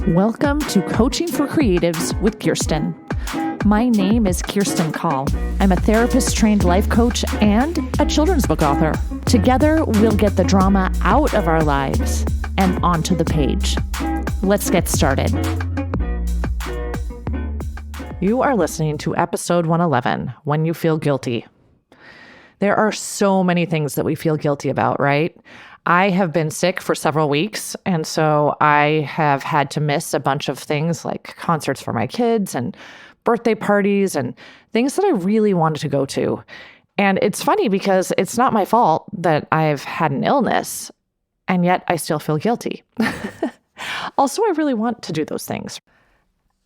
Welcome to Coaching for Creatives with Kirsten. My name is Kirsten Call. I'm a therapist-trained life coach and a children's book author. Together, we'll get the drama out of our lives and onto the page. Let's get started. You are listening to episode 111, When You Feel Guilty. There are so many things that we feel guilty about, right? I have been sick for several weeks, and so I have had to miss a bunch of things like concerts for my kids and birthday parties and things that I really wanted to go to. And it's funny because it's not my fault that I've had an illness, and yet I still feel guilty. Also, I really want to do those things.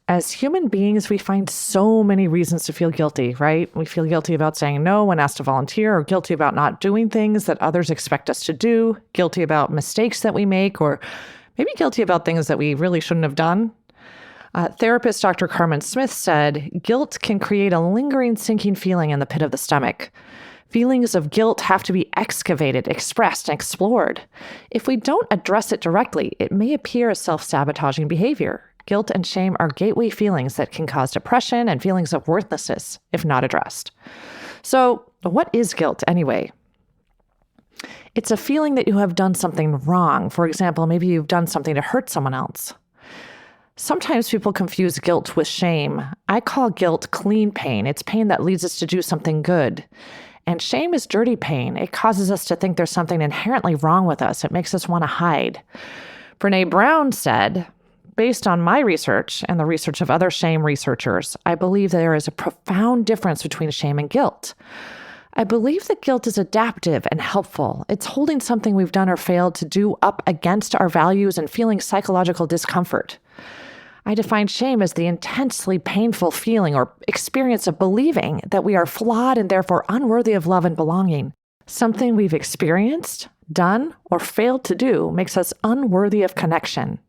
As human beings, we find so many reasons to feel guilty, right? We feel guilty about saying no when asked to volunteer, or guilty about not doing things that others expect us to do, guilty about mistakes that we make, or maybe guilty about things that we really shouldn't have done. Therapist Dr. Carmen Smith said, guilt can create a lingering sinking feeling in the pit of the stomach. Feelings of guilt have to be excavated, expressed, and explored. If we don't address it directly, it may appear as self-sabotaging behavior. Guilt and shame are gateway feelings that can cause depression and feelings of worthlessness if not addressed. So, what is guilt anyway? It's a feeling that you have done something wrong. For example, maybe you've done something to hurt someone else. Sometimes people confuse guilt with shame. I call guilt clean pain. It's pain that leads us to do something good. And shame is dirty pain. It causes us to think there's something inherently wrong with us. It makes us want to hide. Brené Brown said, based on my research and the research of other shame researchers, I believe there is a profound difference between shame and guilt. I believe that guilt is adaptive and helpful. It's holding something we've done or failed to do up against our values and feeling psychological discomfort. I define shame as the intensely painful feeling or experience of believing that we are flawed and therefore unworthy of love and belonging. Something we've experienced, done, or failed to do makes us unworthy of connection.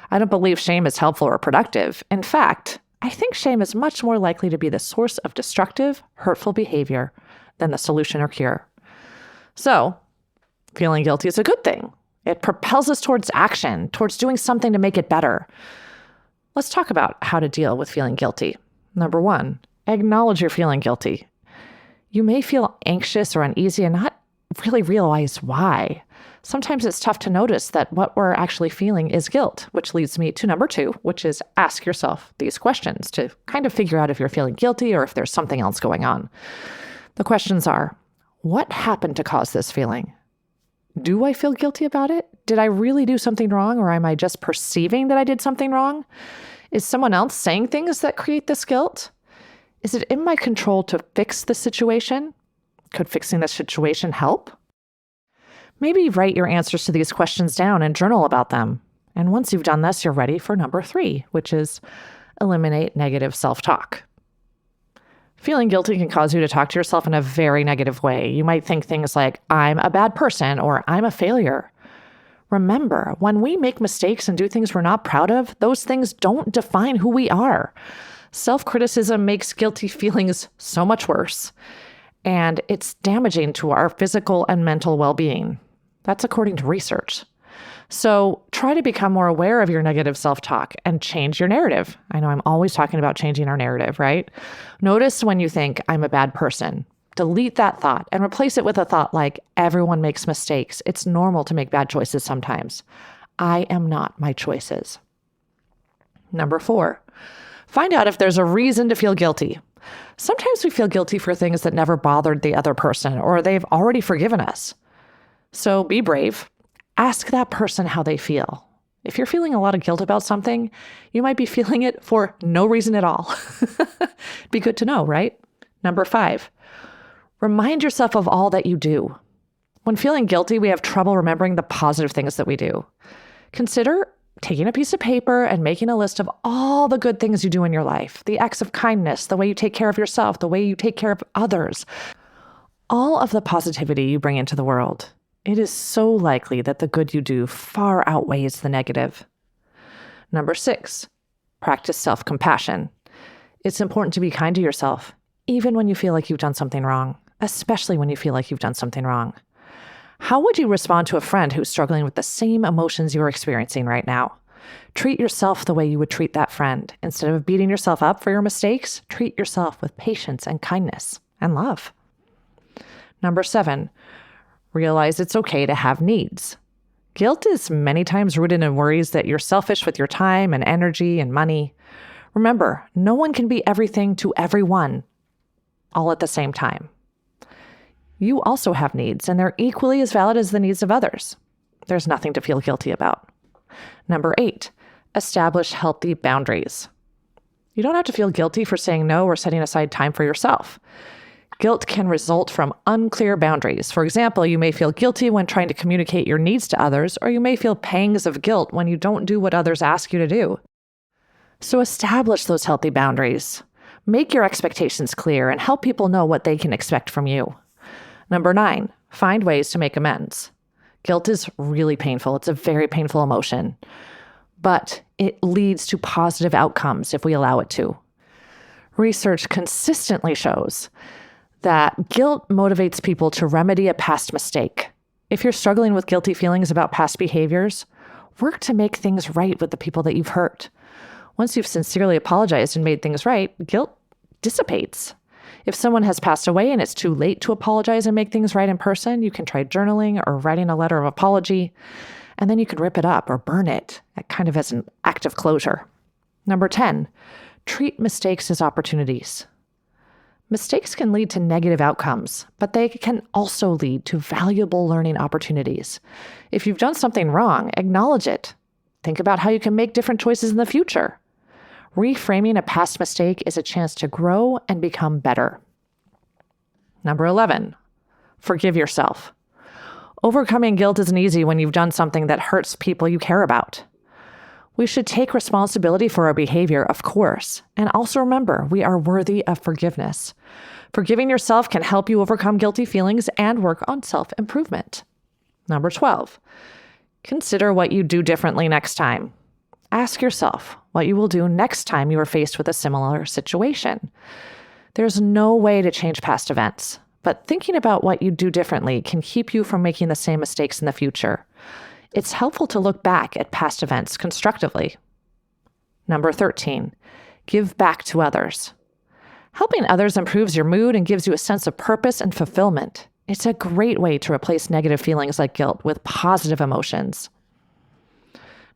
I don't believe shame is helpful or productive. In fact, I think shame is much more likely to be the source of destructive, hurtful behavior than the solution or cure. So, feeling guilty is a good thing. It propels us towards action, towards doing something to make it better. Let's talk about how to deal with feeling guilty. Number one, acknowledge you're feeling guilty. You may feel anxious or uneasy and not really realize why. Sometimes it's tough to notice that what we're actually feeling is guilt, which leads me to number two, which is ask yourself these questions to kind of figure out if you're feeling guilty or if there's something else going on. The questions are, what happened to cause this feeling? Do I feel guilty about it? Did I really do something wrong, or am I just perceiving that I did something wrong? Is someone else saying things that create this guilt? Is it in my control to fix the situation? Could fixing the situation help? Maybe write your answers to these questions down and journal about them. And once you've done this, you're ready for number three, which is eliminate negative self-talk. Feeling guilty can cause you to talk to yourself in a very negative way. You might think things like, I'm a bad person, or I'm a failure. Remember, when we make mistakes and do things we're not proud of, those things don't define who we are. Self-criticism makes guilty feelings so much worse, and it's damaging to our physical and mental well-being. That's according to research. So try to become more aware of your negative self-talk and change your narrative. I know I'm always talking about changing our narrative, right? Notice when you think, I'm a bad person. Delete that thought and replace it with a thought like, everyone makes mistakes. It's normal to make bad choices sometimes. I am not my choices. Number four, find out if there's a reason to feel guilty. Sometimes we feel guilty for things that never bothered the other person, or they've already forgiven us. So be brave. Ask that person how they feel. If you're feeling a lot of guilt about something, you might be feeling it for no reason at all. Be good to know, right? Number five, remind yourself of all that you do. When feeling guilty, we have trouble remembering the positive things that we do. Consider taking a piece of paper and making a list of all the good things you do in your life, the acts of kindness, the way you take care of yourself, the way you take care of others, all of the positivity you bring into the world. It is so likely that the good you do far outweighs the negative. Number six, practice self-compassion. It's important to be kind to yourself, even when you feel like you've done something wrong, especially when you feel like you've done something wrong. How would you respond to a friend who's struggling with the same emotions you're experiencing right now? Treat yourself the way you would treat that friend. Instead of beating yourself up for your mistakes, treat yourself with patience and kindness and love. Number 7, realize it's okay to have needs. Guilt is many times rooted in worries that you're selfish with your time and energy and money. Remember, no one can be everything to everyone all at the same time. You also have needs, and they're equally as valid as the needs of others. There's nothing to feel guilty about. Number 8, establish healthy boundaries. You don't have to feel guilty for saying no or setting aside time for yourself. Guilt can result from unclear boundaries. For example, you may feel guilty when trying to communicate your needs to others, or you may feel pangs of guilt when you don't do what others ask you to do. So establish those healthy boundaries. Make your expectations clear and help people know what they can expect from you. Number 9, find ways to make amends. Guilt is really painful. It's a very painful emotion, but it leads to positive outcomes if we allow it to. Research consistently shows that guilt motivates people to remedy a past mistake. If you're struggling with guilty feelings about past behaviors, work to make things right with the people that you've hurt. Once you've sincerely apologized and made things right, guilt dissipates. If someone has passed away and it's too late to apologize and make things right in person, you can try journaling or writing a letter of apology, and then you can rip it up or burn it, kind of as an act of closure. Number 10, treat mistakes as opportunities. Mistakes can lead to negative outcomes, but they can also lead to valuable learning opportunities. If you've done something wrong, acknowledge it. Think about how you can make different choices in the future. Reframing a past mistake is a chance to grow and become better. Number 11, forgive yourself. Overcoming guilt isn't easy when you've done something that hurts people you care about. We should take responsibility for our behavior, of course, and also remember we are worthy of forgiveness. Forgiving yourself can help you overcome guilty feelings and work on self-improvement. Number 12, consider what you do differently next time. Ask yourself what you will do next time you are faced with a similar situation. There's no way to change past events, but thinking about what you do differently can keep you from making the same mistakes in the future. It's helpful to look back at past events constructively. Number 13, give back to others. Helping others improves your mood and gives you a sense of purpose and fulfillment. It's a great way to replace negative feelings like guilt with positive emotions.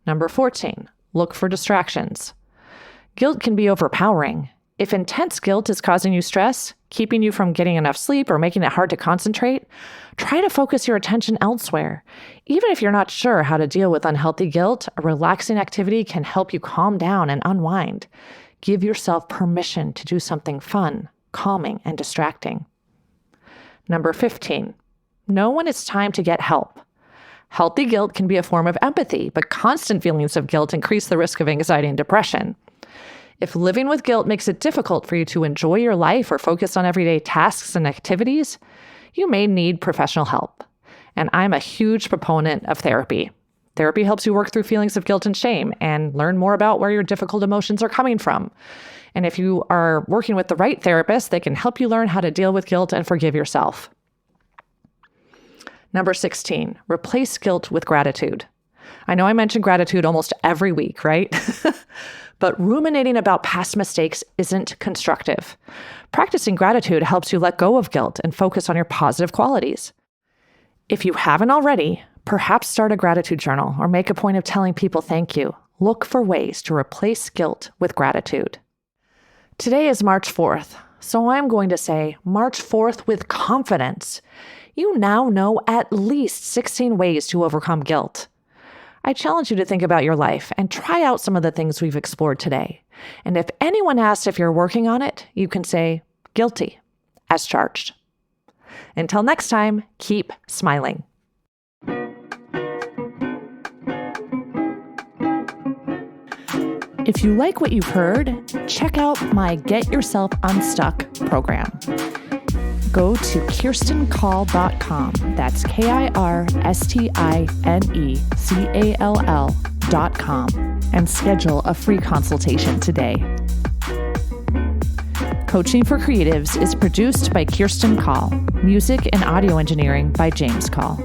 Number 14, look for distractions. Guilt can be overpowering. If intense guilt is causing you stress, keeping you from getting enough sleep or making it hard to concentrate, try to focus your attention elsewhere. Even if you're not sure how to deal with unhealthy guilt, a relaxing activity can help you calm down and unwind. Give yourself permission to do something fun, calming, and distracting. Number 15, know when it's time to get help. Healthy guilt can be a form of empathy, but constant feelings of guilt increase the risk of anxiety and depression. If living with guilt makes it difficult for you to enjoy your life or focus on everyday tasks and activities, you may need professional help. And I'm a huge proponent of therapy. Therapy helps you work through feelings of guilt and shame and learn more about where your difficult emotions are coming from. And if you are working with the right therapist, they can help you learn how to deal with guilt and forgive yourself. Number 16, replace guilt with gratitude. I know I mention gratitude almost every week, right? But ruminating about past mistakes isn't constructive. Practicing gratitude helps you let go of guilt and focus on your positive qualities. If you haven't already, perhaps start a gratitude journal or make a point of telling people thank you. Look for ways to replace guilt with gratitude. Today is March 4th, so I'm going to say March 4th with confidence. You now know at least 16 ways to overcome guilt. I challenge you to think about your life and try out some of the things we've explored today. And if anyone asks if you're working on it, you can say, guilty, as charged. Until next time, keep smiling. If you like what you've heard, check out my Get Yourself Unstuck program. Go to KirstenCall.com. That's KirstineCall.com and schedule a free consultation today. Coaching for Creatives is produced by Kirsten Call. Music and audio engineering by James Call.